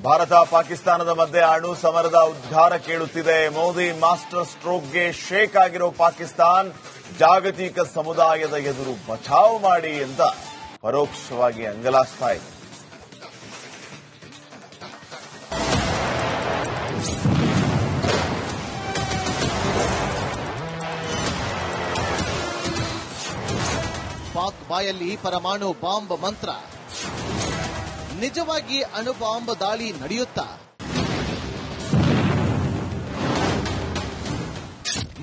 ಭಾರತ ಪಾಕಿಸ್ತಾನದ ಮಧ್ಯೆ ಅಣು ಸಮರದ ಉದ್ಗಾರ ಕೇಳುತ್ತಿದೆ. ಮೋದಿ ಮಾಸ್ಟರ್ ಸ್ಟ್ರೋಕ್ಗೆ ಶೇಕ್ ಆಗಿರೋ ಪಾಕಿಸ್ತಾನ್ ಜಾಗತಿಕ ಸಮುದಾಯದ ಎದುರು ಬಚಾವ್ ಮಾಡಿ ಅಂತ ಪರೋಕ್ಷವಾಗಿ ಅಂಗಲಾಸ್ತಾ ಇದೆ. ಪಾಕ್ ಬಾಯಲ್ಲಿ ಪರಮಾಣು ಬಾಂಬ್ ಮಂತ್ರ. ನಿಜವಾಗಿ ಅಣು ಬಾಂಬ್ ದಾಳಿ ನಡೆಯುತ್ತಾ?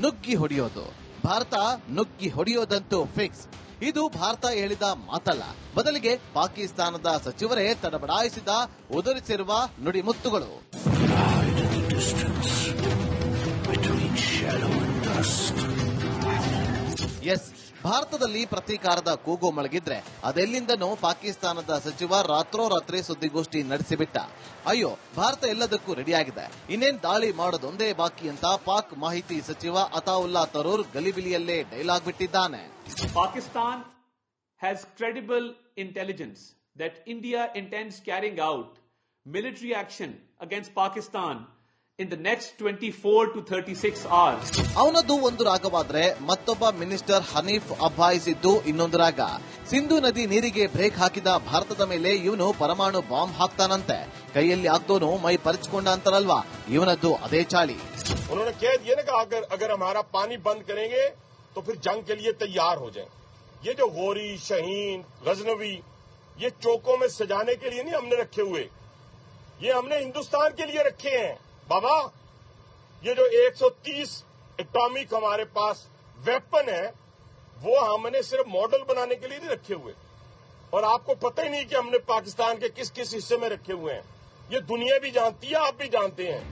ನುಗ್ಗಿ ಹೊಡೆಯೋದು. ಭಾರತ ನುಗ್ಗಿ ಹೊಡೆಯೋದಂತೂ ಫಿಕ್ಸ್. ಇದು ಭಾರತ ಹೇಳಿದ ಮಾತಲ್ಲ, ಬದಲಿಗೆ ಪಾಕಿಸ್ತಾನದ ಸಚಿವರೇ ತಡಬಡಾಯಿಸಿದ ಉದುರಿಸಿರುವ ನುಡಿಮುತ್ತುಗಳು. ಎಸ್, ಭಾರತದಲ್ಲಿ ಪ್ರತೀಕಾರದ ಕೂಗು ಮೊಳಗಿದ್ರೆ ಅದೆಲ್ಲಿಂದನೂ ಪಾಕಿಸ್ತಾನದ ಸಚಿವ ರಾತ್ರೋರಾತ್ರಿ ಸುದ್ದಿಗೋಷ್ಠಿ ನಡೆಸಿಬಿಟ್ಟ. ಅಯ್ಯೋ, ಭಾರತ ಎಲ್ಲದಕ್ಕೂ ರೆಡಿಯಾಗಿದೆ, ಇನ್ನೇನ್ ದಾಳಿ ಮಾಡೋದೊಂದೇ ಬಾಕಿ ಅಂತ ಪಾಕ್ ಮಾಹಿತಿ ಸಚಿವ ಅತಾವುಲ್ಲಾ ತರೂರ್ ಗಲಿಬಿಲಿಯಲ್ಲೇ ಡೈಲಾಗ್ ಬಿಟ್ಟಿದ್ದಾನೆ. Pakistan has credible intelligence that India intends carrying out military action against Pakistan in the next 24 to 36 hours. ಅವನದ್ದು ಒಂದು ರಾಗವಾದ್ರೆ ಮತ್ತೊಬ್ಬ ಮಿನಿಸ್ಟರ್ ಹನೀಫ್ ಅಬ್ಬಾಯಿಸಿದ್ದು ಇನ್ನೊಂದು ರಾಗ. ಸಿಂಧು ನದಿ ನೀರಿಗೆ ಬ್ರೇಕ್ ಹಾಕಿದ ಭಾರತದ ಮೇಲೆ ಇವನು ಪರಮಾಣು ಬಾಂಬ್ ಹಾಕ್ತಾನಂತೆ. ಕೈಯಲ್ಲಿ ಆಗ್ದೋನು ಮೈ ಪರಿಚಿಕೊಂಡ ಅಂತಾರಲ್ವಾ, ಇವನದ್ದು ಅದೇ ಚಾಳಿ. उन्होंने कह दिया ना कि अगर हमारा पानी बंद करेंगे तो फिर जंग के लिए तैयार हो जाए. ये जो गोरी, शहीन, गजनवी, ये चौकों में सजाने के लिए नहीं हमने रखे हुए, ये हमने हिंदुस्तान के लिए रखे हैं बाबा. ये जो 130 एटॉमिक हमारे पास वेपन है वो हमने सिर्फ मॉडल बनाने के लिए नहीं रखे हुए, और आपको पता ही नहीं कि हमने पाकिस्तान के किस किस हिस्से में रखे हुए हैं. ये दुनिया भी जानती है, आप भी जानते हैं.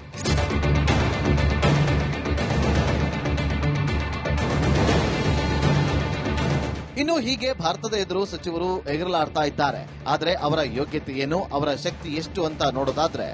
ಇನ್ನು ಹೀಗೆ ಭಾರತದ ಎದುರು ಸಚಿವರು ಎಗರಲಾಡ್ತಾ ಇದ್ದಾರೆ. ಆದರೆ ಅವರ ಯೋಗ್ಯತೆ ಏನು, ಅವರ ಶಕ್ತಿ ಎಷ್ಟು ಅಂತ ನೋಡೋದಾದ್ರೆ,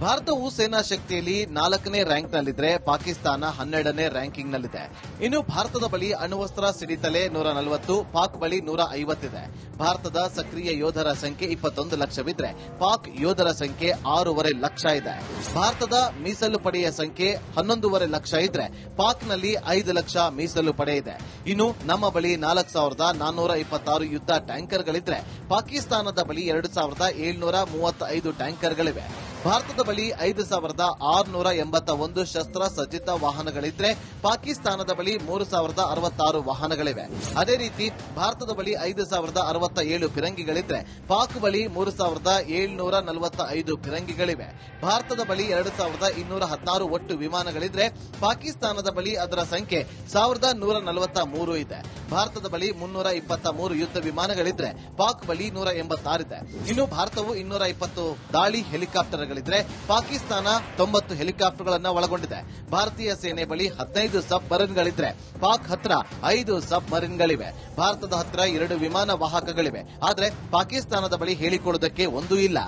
ಭಾರತವು ಸೇನಾ ಶಕ್ತಿಯಲ್ಲಿ 4ನೇ ರ್ಯಾಂಕ್ನಲ್ಲಿದ್ರೆ ಪಾಕಿಸ್ತಾನ 12ನೇ ರ್ಯಾಂಕಿಂಗ್ನಲ್ಲಿದೆ. ಇನ್ನು ಭಾರತದ ಬಳಿ ಅಣ್ವಸ್ತ್ರ ಸಿಡಿತಲೆ 140, ಪಾಕ್ ಬಳಿ 150 ಇದೆ. ಭಾರತದ ಸಕ್ರಿಯ ಯೋಧರ ಸಂಖ್ಯೆ 21 ಲಕ್ಷವಿದ್ರೆ ಪಾಕ್ ಯೋಧರ ಸಂಖ್ಯೆ 6.5 ಲಕ್ಷ ಇದೆ. ಭಾರತದ ಮೀಸಲು ಪಡೆಯ ಸಂಖ್ಯೆ 11.5 ಲಕ್ಷ ಇದ್ರೆ ಪಾಕ್ನಲ್ಲಿ 5 ಲಕ್ಷ ಮೀಸಲು ಪಡೆ ಇದೆ. ಇನ್ನು ನಮ್ಮ ಬಳಿ 4,426 ಯುದ್ಧ ಟ್ಯಾಂಕರ್ಗಳಿದ್ರೆ ಪಾಕಿಸ್ತಾನದ ಬಳಿ 2,735 ಟ್ಯಾಂಕರ್ಗಳಿವೆ. ಭಾರತದ ಬಳಿ 5,681 ಶಸ್ತ್ರ ಸಜ್ಜಿತ ವಾಹನಗಳಿದ್ರೆ ಪಾಕಿಸ್ತಾನದ ಬಳಿ 3,066 ವಾಹನಗಳಿವೆ. ಅದೇ ರೀತಿ ಭಾರತದ ಬಳಿ 5,067 ಫಿರಂಗಿಗಳಿದ್ರೆ ಪಾಕ್ ಬಳಿ 3,745 ಫಿರಂಗಿಗಳಿವೆ. ಭಾರತದ ಬಳಿ 2,216 ಒಟ್ಟು ವಿಮಾನಗಳಿದ್ರೆ ಪಾಕಿಸ್ತಾನದ ಬಳಿ ಅದರ ಸಂಖ್ಯೆ 1,143 ಇದೆ. ಭಾರತದ ಬಳಿ 323 ಯುದ್ಧ ವಿಮಾನಗಳಿದ್ರೆ ಪಾಕ್ ಬಳಿ 186 ಇದೆ. ಇನ್ನು ಭಾರತವು 220 ದಾಳಿ ಹೆಲಿಕಾಪ್ಟರ್ ಗಳಿದ್ರೆ ಪಾಕಿಸ್ತಾನ 90 ಹೆಲಿಕಾಪ್ಟರ್ಗಳನ್ನು ಒಳಗೊಂಡಿದೆ. ಭಾರತೀಯ ಸೇನೆ ಬಳಿ 15 ಸಬ್ ಮರೀನ್ಗಳಿದ್ರೆ ಪಾಕ್ ಹತ್ರ 5 ಸಬ್ ಮರೀನ್ಗಳಿವೆ. ಭಾರತದ ಹತ್ರ 2 ವಿಮಾನ ವಾಹಕಗಳಿವೆ. ಆದರೆ ಪಾಕಿಸ್ತಾನದ ಬಳಿ ಹೇಳಿಕೊಳ್ಳುವುದಕ್ಕೆ ಒಂದೂ ಇಲ್ಲ.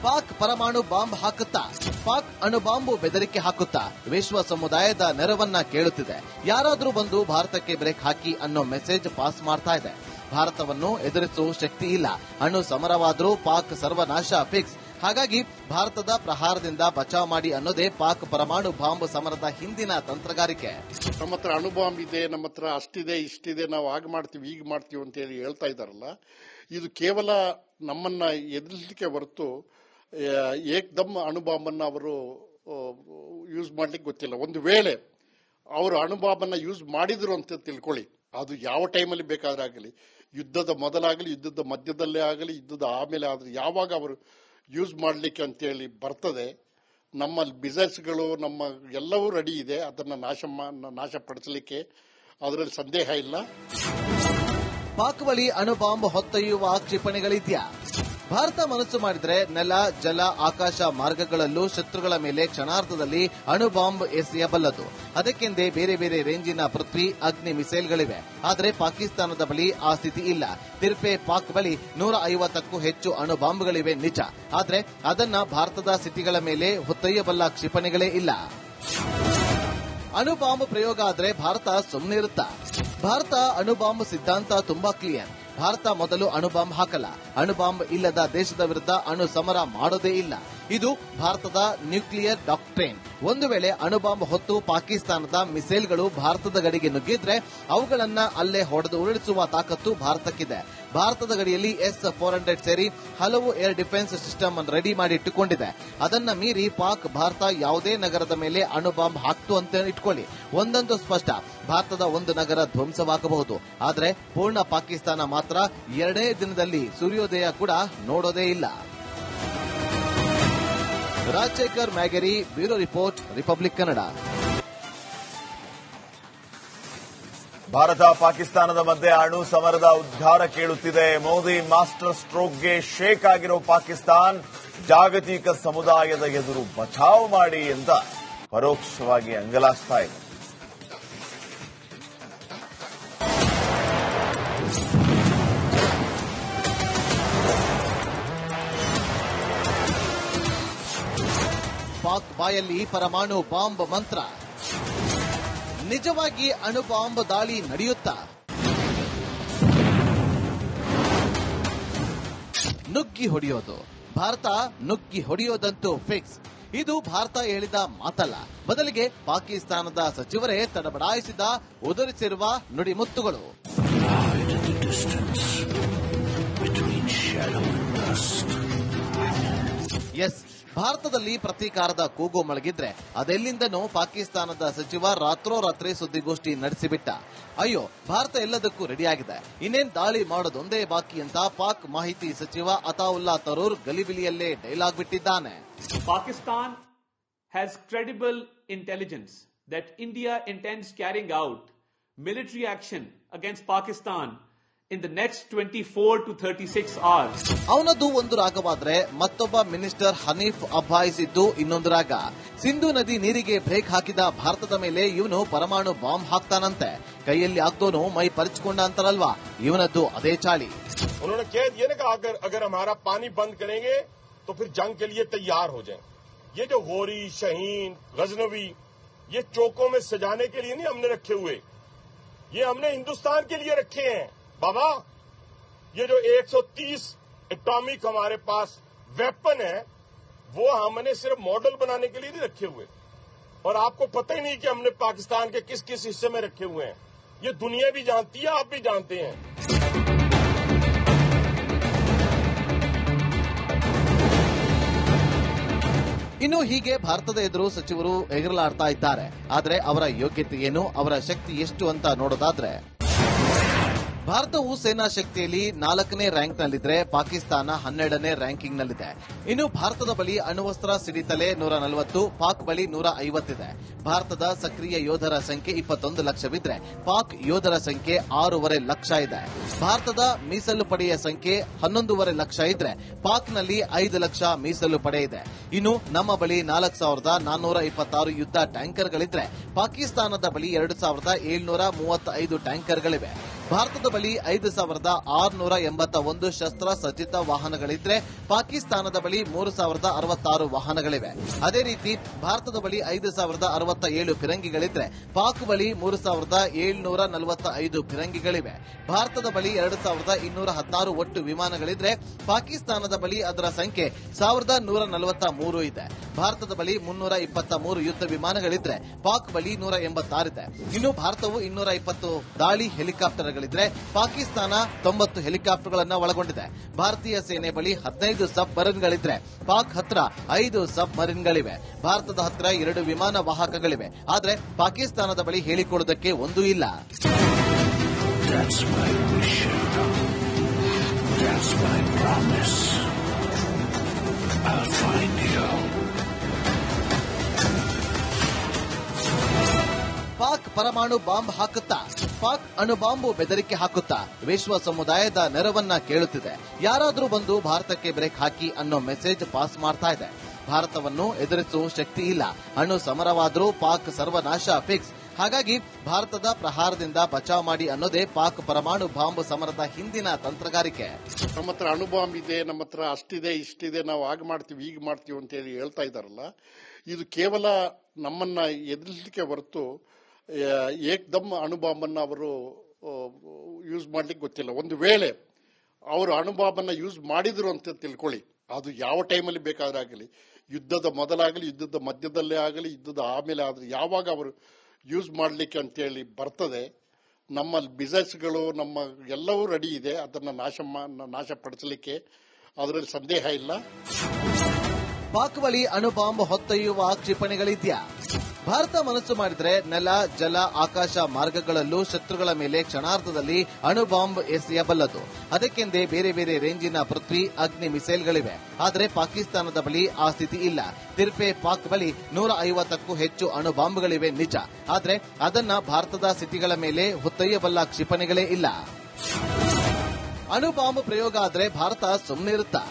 ಪಾಕ್ ಪರಮಾಣು ಬಾಂಬ್ ಹಾಕುತ್ತಾ? ಪಾಕ್ ಅಣು ಬಾಂಬು ಬೆದರಿಕೆ ಹಾಕುತ್ತಾ? ವಿಶ್ವ ಸಮುದಾಯದ ನೆರವನ್ನ ಕೇಳುತ್ತಿದೆ. ಯಾರಾದರೂ ಬಂದು ಭಾರತಕ್ಕೆ ಬ್ರೇಕ್ ಹಾಕಿ ಅನ್ನೋ ಮೆಸೇಜ್ ಪಾಸ್ ಮಾಡ್ತಾ ಇದೆ. ಭಾರತವನ್ನು ಎದುರಿಸುವ ಶಕ್ತಿ ಇಲ್ಲ. ಅಣು ಸಮರವಾದರೂ ಪಾಕ್ ಸರ್ವನಾಶ ಫಿಕ್ಸ್. ಹಾಗಾಗಿ ಭಾರತದ ಪ್ರಹಾರದಿಂದ ಬಚಾವ್ ಮಾಡಿ ಅನ್ನೋದೇ ಪಾಕ್ ಪರಮಾಣು ಬಾಂಬ್ ಸಮರದ ಹಿಂದಿನ ತಂತ್ರಗಾರಿಕೆ. ನಮ್ಮ ಹತ್ರ ಅಣು ಬಾಂಬ್ ಇದೆ, ನಮ್ಮ ಹತ್ರ ಅಷ್ಟಿದೆ ಇಷ್ಟಿದೆ, ನಾವು ಆಗ ಮಾಡ್ತೀವಿ ಈಗ ಮಾಡ್ತೀವಿ ಅಂತ ಹೇಳಿ ಹೇಳ್ತಾ ಇದ್ದಾರಲ್ಲ, ಇದು ಕೇವಲ ನಮ್ಮನ್ನ ಎದುರಿಸಲಿಕ್ಕೆ ಹೊರತು ಏಕ್ದಮ್ ಅಣುಬಾಂಬನ್ನು ಅವರು ಯೂಸ್ ಮಾಡ್ಲಿಕ್ಕೆ ಗೊತ್ತಿಲ್ಲ. ಒಂದು ವೇಳೆ ಅವರು ಅಣುಬಾಂಬನ್ನು ಯೂಸ್ ಮಾಡಿದ್ರು ಅಂತ ತಿಳ್ಕೊಳ್ಳಿ, ಅದು ಯಾವ ಟೈಮಲ್ಲಿ ಬೇಕಾದ್ರೆ ಆಗಲಿ, ಯುದ್ಧದ ಮೊದಲಾಗಲಿ, ಯುದ್ಧದ ಮಧ್ಯದಲ್ಲೇ ಆಗಲಿ, ಯುದ್ಧದ ಆಮೇಲೆ ಆದರೆ ಯಾವಾಗ ಅವರು ಯೂಸ್ ಮಾಡಲಿಕ್ಕೆ ಅಂತೇಳಿ ಬರ್ತದೆ, ನಮ್ಮ ಬಿಸಿನೆಸ್ಗಳು ನಮ್ಮ ಎಲ್ಲವೂ ರೆಡಿ ಇದೆ ಅದನ್ನು ನಾಶಪಡಿಸಲಿಕ್ಕೆ, ಅದರಲ್ಲಿ ಸಂದೇಹ ಇಲ್ಲ. ಪಾಕ್ ಬಳಿ ಅಣು ಬಾಂಬ್ ಹೊತ್ತೊಯ್ಯುವ ಕ್ಷಿಪಣಿಗಳಿದೆಯಾ? ಭಾರತ ಮನಸ್ಸು ಮಾಡಿದ್ರೆ ನೆಲ, ಜಲ, ಆಕಾಶ ಮಾರ್ಗಗಳಲ್ಲೂ ಶತ್ರುಗಳ ಮೇಲೆ ಕ್ಷಣಾರ್ಧದಲ್ಲಿ ಅಣುಬಾಂಬ್ ಎಸೆಯಬಲ್ಲದು. ಅದಕ್ಕೆಂದೇ ಬೇರೆ ಬೇರೆ ರೇಂಜಿನ ಪೃಥ್ವಿ, ಅಗ್ನಿ ಮಿಸೈಲ್ಗಳಿವೆ. ಆದರೆ ಪಾಕಿಸ್ತಾನದ ಬಳಿ ಆ ಸ್ಥಿತಿ ಇಲ್ಲ. ತಿರ್ಪೆ ಪಾಕ್ ಬಳಿ 150ಕ್ಕೂ ಹೆಚ್ಚು ಅಣುಬಾಂಬ್ಗಳಿವೆ ನಿಜ. ಆದರೆ ಅದನ್ನ ಭಾರತದ ಸಿಟಿಗಳ ಮೇಲೆ ಹೊತ್ತೊಯ್ಯಬಲ್ಲ ಕ್ಷಿಪಣಿಗಳೇ ಇಲ್ಲ. ಅಣುಬಾಂಬ್ ಪ್ರಯೋಗ ಆದ್ರೆ ಭಾರತ ಸುಮ್ಮನೆ ಇರುತ್ತಾ? ಭಾರತ ಅಣುಬಾಂಬ್ ಸಿದ್ಧಾಂತ ತುಂಬಾ ಕ್ಲಿಯರ್. ಭಾರತ ಮೊದಲು ಅಣುಬಾಂಬ್ ಹಾಕಲ್ಲ. ಅಣುಬಾಂಬ್ ಇಲ್ಲದ ದೇಶದ ವಿರುದ್ಧ ಅಣು ಸಮರ ಮಾಡೋದೇ ಇಲ್ಲ. ಇದು ಭಾರತದ ನ್ಯೂಕ್ಲಿಯರ್ ಡಾಕ್ಟ್ರೇನ್. ಒಂದು ವೇಳೆ ಅಣುಬಾಂಬ್ ಹೊತ್ತು ಪಾಕಿಸ್ತಾನದ ಮಿಸೈಲ್ಗಳು ಭಾರತದ ಗಡಿಗೆ ನುಗ್ಗಿದ್ರೆ ಅವುಗಳನ್ನ ಅಲ್ಲೇ ಹೊಡೆದು ಉರುಳಿಸುವ ತಾಕತ್ತು ಭಾರತಕ್ಕಿದೆ. ಭಾರತದ ಗಡಿಯಲ್ಲಿ S-400 ಸೇರಿ ಹಲವು ಏರ್ ಡಿಫೆನ್ಸ್ ಸಿಸ್ಟಮ್ ಅನ್ನು ರೆಡಿ ಮಾಡಿ ಇಟ್ಟುಕೊಂಡಿದೆ. ಅದನ್ನ ಮೀರಿ ಪಾಕ್ ಭಾರತ ಯಾವುದೇ ನಗರದ ಮೇಲೆ ಅಣುಬಾಂಬ್ ಹಾಕ್ತು ಅಂತ ಇಟ್ಕೊಳ್ಳಿ, ಒಂದೊಂದು ಸ್ಪಷ್ಟ, ಭಾರತದ ಒಂದು ನಗರ ಧ್ವಂಸವಾಗಬಹುದು. ಆದರೆ ಪೂರ್ಣ ಪಾಕಿಸ್ತಾನ ಮಾತ್ರ 2ನೇ ದಿನದಲ್ಲಿ ಸೂರ್ಯೋದಯ ಕೂಡ ನೋಡೋದೇ ಇಲ್ಲ. Rajashekhar Myageri, bureau report, Republic Kannada. Bharat ಪಾಕಿಸ್ತಾನದ ಮಧ್ಯೆ ಅಣು ಸಮರದ ಉದ್ಗಾರ ಕೇಳುತ್ತಿದೆ. ಮೋದಿ ಮಾಸ್ಟರ್ ಸ್ಟ್ರೋಕ್ಗೆ ಶೇಕ್ ಆಗಿರೋ ಪಾಕಿಸ್ತಾನ್ ಜಾಗತಿಕ ಸಮುದಾಯದ ಎದುರು ಬಚಾವ್ ಮಾಡಿ ಅಂತ ಪರೋಕ್ಷವಾಗಿ ಅಂಗಲಾಚ್ತಾ ಇದೆ. ಪಾಕ್ ಬಾಯಲ್ಲಿ ಪರಮಾಣು ಬಾಂಬ್ ಮಂತ್ರ. ನಿಜವಾಗಿ ಅಣು ಬಾಂಬ್ ದಾಳಿ ನಡೆಯುತ್ತಾ? ನುಗ್ಗಿ ಹೊಡೆಯೋದು. ಭಾರತ ನುಗ್ಗಿ ಹೊಡೆಯೋದಂತೂ ಫಿಕ್ಸ್. ಇದು ಭಾರತ ಹೇಳಿದ ಮಾತಲ್ಲ, ಬದಲಿಗೆ ಪಾಕಿಸ್ತಾನದ ಸಚಿವರೇ ತಡಬಡಾಯಿಸಿದ ಉದುರಿಸಿರುವ ನುಡಿಮುತ್ತುಗಳು. ಎಸ್, ಭಾರತದಲ್ಲಿ ಪ್ರತೀಕಾರದ ಕೂಗು ಮೊಳಗಿದ್ರೆ ಅದೆಲ್ಲಿಂದನೂ ಪಾಕಿಸ್ತಾನದ ಸಚಿವ ರಾತ್ರೋರಾತ್ರಿ ಸುದ್ದಿಗೋಷ್ಠಿ ನಡೆಸಿಬಿಟ್ಟ. ಅಯ್ಯೋ, ಭಾರತ ಎಲ್ಲದಕ್ಕೂ ರೆಡಿಯಾಗಿದೆ, ಇನ್ನೇನ್ ದಾಳಿ ಮಾಡೋದೊಂದೇ ಬಾಕಿ ಅಂತ ಪಾಕ್ ಮಾಹಿತಿ ಸಚಿವ ಅತಾವುಲ್ಲಾ ತರೂರ್ ಗಲಿಬಿಲಿಯಲ್ಲೇ ಡೈಲಾಗ್ ಬಿಟ್ಟಿದ್ದಾನೆ. Pakistan has credible intelligence that India intends carrying out military action against Pakistan in the next 24 to 36 hours. ಅವನದು ಒಂದು ರಾಗವಾದ್ರೆ ಮತ್ತೊಬ್ಬ ಮಿನಿಸ್ಟರ್ ಹನೀಫ್ ಅಬ್ಬಾಯಿಸಿದ್ದು ಇನ್ನೊಂದು ರಾಗ. ಸಿಂಧು ನದಿ ನೀರಿಗೆ ಬ್ರೇಕ್ ಹಾಕಿದ ಭಾರತದ ಮೇಲೆ ಇವನು ಪರಮಾಣು ಬಾಂಬ್ ಹಾಕ್ತಾನಂತೆ. ಕೈಯಲ್ಲಿ ಆಗ್ತೋನು ಮೈ ಪರಿಚಿಕೊಂಡ ಅಂತಾರಲ್ವಾ, ಇವನದ್ದು ಅದೇ ಚಾಳಿ. उन्होंने कह दिया ना कि अगर हमारा पानी बंद करेंगे तो फिर जंग के लिए तैयार हो जाएं। ये जो गोरी, शहीन, गजनवी, ये चौकों में सजाने के लिए नहीं हमने रखे हुए, ये हमने हिंदुस्तान के लिए रखे हैं बाबा। ये जो 130 एटॉमिक हमारे पास वेपन है वो हमने सिर्फ मॉडल बनाने के लिए नहीं रखे हुए, और आपको पता ही नहीं कि हमने पाकिस्तान के किस किस हिस्से में रखे हुए हैं। ये दुनिया भी जानती है, आप भी जानते हैं। ಇನ್ನು ಹೀಗೆ ಭಾರತದ ಎದುರು ಸಚಿವರು ಎಗರಲಾಡ್ತಾ ಇದ್ದಾರೆ. ಆದರೆ ಅವರ ಯೋಗ್ಯತೆ ಏನು, ಅವರ ಶಕ್ತಿ ಎಷ್ಟು ಅಂತ ನೋಡೋದಾದ್ರೆ, ಭಾರತವು ಸೇನಾ ಶಕ್ತಿಯಲ್ಲಿ 4ನೇ ರ್ಯಾಂಕ್ನಲ್ಲಿದ್ರೆ ಪಾಕಿಸ್ತಾನ 12ನೇ ರ್ಯಾಂಕಿಂಗ್ನಲ್ಲಿದೆ. ಇನ್ನು ಭಾರತದ ಬಳಿ ಅಣ್ವಸ್ತ್ರ ಸಿಡಿತಲೆ 140, ಪಾಕ್ ಬಳಿ 150 ಇದೆ. ಭಾರತದ ಸಕ್ರಿಯ ಯೋಧರ ಸಂಖ್ಯೆ 21 ಲಕ್ಷವಿದ್ರೆ ಪಾಕ್ ಯೋಧರ ಸಂಖ್ಯೆ 6.5 ಲಕ್ಷ ಇದೆ. ಭಾರತದ ಮೀಸಲು ಪಡೆಯ ಸಂಖ್ಯೆ 11.5 ಲಕ್ಷ ಇದ್ರೆ ಪಾಕ್ನಲ್ಲಿ 5 ಲಕ್ಷ ಮೀಸಲು ಪಡೆ ಇದೆ. ಇನ್ನು ನಮ್ಮ ಬಳಿ 4,426 ಯುದ್ಧ ಟ್ಯಾಂಕರ್ಗಳಿದ್ರೆ ಪಾಕಿಸ್ತಾನದ ಬಳಿ 2,735 ಟ್ಯಾಂಕರ್ಗಳಿವೆ. ಭಾರತದ ಬಳಿ 5,681 ಶಸ್ತ್ರ ಸಜ್ಜಿತ ವಾಹನಗಳಿದ್ರೆ ಪಾಕಿಸ್ತಾನದ ಬಳಿ 3,066 ವಾಹನಗಳಿವೆ. ಅದೇ ರೀತಿ ಭಾರತದ ಬಳಿ 5,067 ಫಿರಂಗಿಗಳಿದ್ರೆ ಪಾಕ್ ಬಳಿ 3,745 ಫಿರಂಗಿಗಳಿವೆ. ಭಾರತದ ಬಳಿ 2,216 ಒಟ್ಟು ವಿಮಾನಗಳಿದ್ರೆ ಪಾಕಿಸ್ತಾನದ ಬಳಿ ಅದರ ಸಂಖ್ಯೆ 1,143 ಇದೆ. ಭಾರತದ ಬಳಿ 323 ಯುದ್ಧ ವಿಮಾನಗಳಿದ್ರೆ ಪಾಕ್ ಬಳಿ 186 ಇದೆ. ಇನ್ನು ಭಾರತವು 220 ದಾಳಿ ಹೆಲಿಕಾಪ್ಟರ್ಗಳಿದ್ರೆ ಪಾಕಿಸ್ತಾನ 90 ಹೆಲಿಕಾಪ್ಟರ್ಗಳನ್ನು ಒಳಗೊಂಡಿದೆ. ಭಾರತೀಯ ಸೇನೆ ಬಳಿ 15 ಸಬ್ ಮರಿನ್ಗಳಿದ್ರೆ ಪಾಕ್ ಹತ್ರ 5 ಸಬ್ ಮರಿನ್ಗಳಿವೆ. ಭಾರತದ ಹತ್ರ 2 ವಿಮಾನ ವಾಹಕಗಳಿವೆ. ಆದರೆ ಪಾಕಿಸ್ತಾನದ ಬಳಿ ಹೇಳಿಕೊಳ್ಳುವುದಕ್ಕೆ ಒಂದೂ ಇಲ್ಲ. ಪಾಕ್ ಪರಮಾಣು ಬಾಂಬ್ ಹಾಕುತ್ತಾ? ಪಾಕ್ ಅಣುಬಾಂಬು ಬೆದರಿಕೆ ಹಾಕುತ್ತಾ ವಿಶ್ವ ಸಮುದಾಯದ ನೆರವನ್ನ ಕೇಳುತ್ತಿದೆ. ಯಾರಾದ್ರೂ ಬಂದು ಭಾರತಕ್ಕೆ ಬ್ರೇಕ್ ಹಾಕಿ ಅನ್ನೋ ಮೆಸೇಜ್ ಪಾಸ್ ಮಾಡ್ತಾ ಇದೆ. ಭಾರತವನ್ನು ಎದುರಿಸುವ ಶಕ್ತಿ ಇಲ್ಲ. ಅಣು ಸಮರವಾದ್ರೂ ಪಾಕ್ ಸರ್ವನಾಶ ಫಿಕ್ಸ್. ಹಾಗಾಗಿ ಭಾರತದ ಪ್ರಹಾರದಿಂದ ಬಚಾವ್ ಮಾಡಿ ಅನ್ನೋದೇ ಪಾಕ್ ಪರಮಾಣು ಬಾಂಬ್ ಸಮರದ ಹಿಂದಿನ ತಂತ್ರಗಾರಿಕೆ. ನಮ್ಮ ಹತ್ರ ಅಣುಬಾಂಬ್ ಇದೆ, ನಮ್ಮ ಹತ್ರ ಅಷ್ಟಿದೆ ಇಷ್ಟಿದೆ, ನಾವು ಆಗ ಮಾಡ್ತೀವಿ ಈಗ ಮಾಡ್ತೀವಿ ಅಂತ ಹೇಳಿ ಹೇಳ್ತಾ ಇದ್ದಾರಲ್ಲ, ಇದು ಕೇವಲ ನಮ್ಮನ್ನ ಎದುರಿಸಲಿಕ್ಕೆ ಹೊರತು ಏಕ್ದಮ್ ಅಣುಬಾಂಬನ್ನ ಅವರು ಯೂಸ್ ಮಾಡ್ಲಿಕ್ಕೆ ಗೊತ್ತಿಲ್ಲ. ಒಂದು ವೇಳೆ ಅವರು ಅಣುಬಾಂಬನ್ನ ಯೂಸ್ ಮಾಡಿದ್ರು ಅಂತ ತಿಳ್ಕೊಳ್ಳಿ, ಅದು ಯಾವ ಟೈಮಲ್ಲಿ ಬೇಕಾದ್ರೆ ಆಗಲಿ, ಯುದ್ಧದ ಮೊದಲಾಗಲಿ, ಯುದ್ಧದ ಮಧ್ಯದಲ್ಲೇ ಆಗಲಿ, ಯುದ್ಧದ ಆಮೇಲೆ ಆದ್ರೆ ಯಾವಾಗ ಅವರು ಯೂಸ್ ಮಾಡಲಿಕ್ಕೆ ಅಂತೇಳಿ ಬರ್ತದೆ, ನಮ್ಮ ಬಿಸಿನೆಸ್ಗಳು ನಮ್ಮ ಎಲ್ಲವೂ ರೆಡಿ ಇದೆ ಅದನ್ನು ನಾಶಪಡಿಸಲಿಕ್ಕೆ, ಅದರಲ್ಲಿ ಸಂದೇಹ ಇಲ್ಲ. ಪಾಕ್ ಬಳಿ ಅಣುಬಾಂಬ್ ಹೊತ್ತೊಯ್ಯುವ ಕ್ಷಿಪಣಿಗಳಿದ್ಯಾ? ಭಾರತ ಮನಸ್ಸು ಮಾಡಿದ್ರೆ ನೆಲ, ಜಲ, ಆಕಾಶ ಮಾರ್ಗಗಳಲ್ಲೂ ಶತ್ರುಗಳ ಮೇಲೆ ಕ್ಷಣಾರ್ಧದಲ್ಲಿ ಅಣುಬಾಂಬ್ ಎಸೆಯಬಲ್ಲದು. ಅದಕ್ಕೆಂದೇ ಬೇರೆ ಬೇರೆ ರೇಂಜಿನ ಪೃಥ್ವಿ, ಅಗ್ನಿ ಮಿಸೈಲ್ಗಳಿವೆ. ಆದರೆ ಪಾಕಿಸ್ತಾನದ ಬಳಿ ಆ ಸ್ಥಿತಿ ಇಲ್ಲ. ತಿರ್ಪೆ ಪಾಕ್ ಬಳಿ 150ಕ್ಕೂ ಹೆಚ್ಚು ಅಣುಬಾಂಬ್ಗಳಿವೆ ನಿಜ. ಆದರೆ ಅದನ್ನ ಭಾರತದ ಸಿಟಿಗಳ ಮೇಲೆ ಹೊತ್ತೊಯ್ಯಬಲ್ಲ ಕ್ಷಿಪಣಿಗಳೇ ಇಲ್ಲ. ಅಣುಬಾಂಬ್ ಪ್ರಯೋಗ ಆದ್ರೆ ಭಾರತ ಸುಮ್ಮನಿರುತ್ತಾ?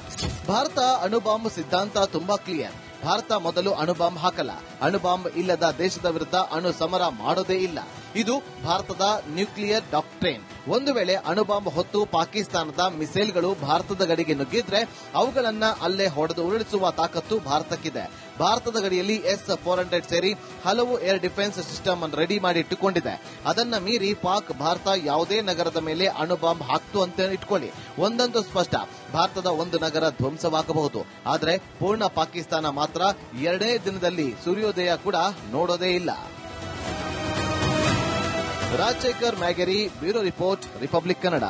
ಭಾರತ ಅಣುಬಾಂಬ್ ಸಿದ್ಧಾಂತ ತುಂಬಾ ಕ್ಲಿಯರ್. ಭಾರತ ಮೊದಲು ಅಣುಬಾಂಬ್ ಹಾಕಲ್ಲ. ಅಣುಬಾಂಬ್ ಇಲ್ಲದ ದೇಶದ ವಿರುದ್ಧ ಅಣು ಸಮರ ಮಾಡೋದೇ ಇಲ್ಲ. ಇದು ಭಾರತದ ನ್ಯೂಕ್ಲಿಯರ್ ಡಾಕ್ಟ್ರೇನ್. ಒಂದು ವೇಳೆ ಅಣುಬಾಂಬ್ ಹೊತ್ತು ಪಾಕಿಸ್ತಾನದ ಮಿಸೈಲ್ಗಳು ಭಾರತದ ಗಡಿಗೆ ನುಗ್ಗಿದ್ರೆ ಅವುಗಳನ್ನ ಅಲ್ಲೇ ಹೊಡೆದು ಉರುಳಿಸುವ ತಾಕತ್ತು ಭಾರತಕ್ಕಿದೆ. ಭಾರತದ ಗಡಿಯಲ್ಲಿ S-400 ಸೇರಿ ಹಲವು ಏರ್ ಡಿಫೆನ್ಸ್ ಸಿಸ್ಟಮ್ ಅನ್ನು ರೆಡಿ ಮಾಡಿ ಇಟ್ಟುಕೊಂಡಿದೆ. ಅದನ್ನ ಮೀರಿ ಪಾಕ್ ಭಾರತ ಯಾವುದೇ ನಗರದ ಮೇಲೆ ಅಣುಬಾಂಬ್ ಹಾಕ್ತು ಅಂತ ಇಟ್ಕೊಳ್ಳಿ, ಒಂದಂತೂ ಸ್ಪಷ್ಟ, ಭಾರತದ ಒಂದು ನಗರ ಧ್ವಂಸವಾಗಬಹುದು. ಆದರೆ ಪೂರ್ಣ ಪಾಕಿಸ್ತಾನ ಮಾತ್ರ 2ನೇ ದಿನದಲ್ಲಿ ಸೂರ್ಯೋದಯ ಕೂಡ ನೋಡೋದೇ ಇಲ್ಲ. Rajashekhar Myageri, bureau report, Republic Kannada.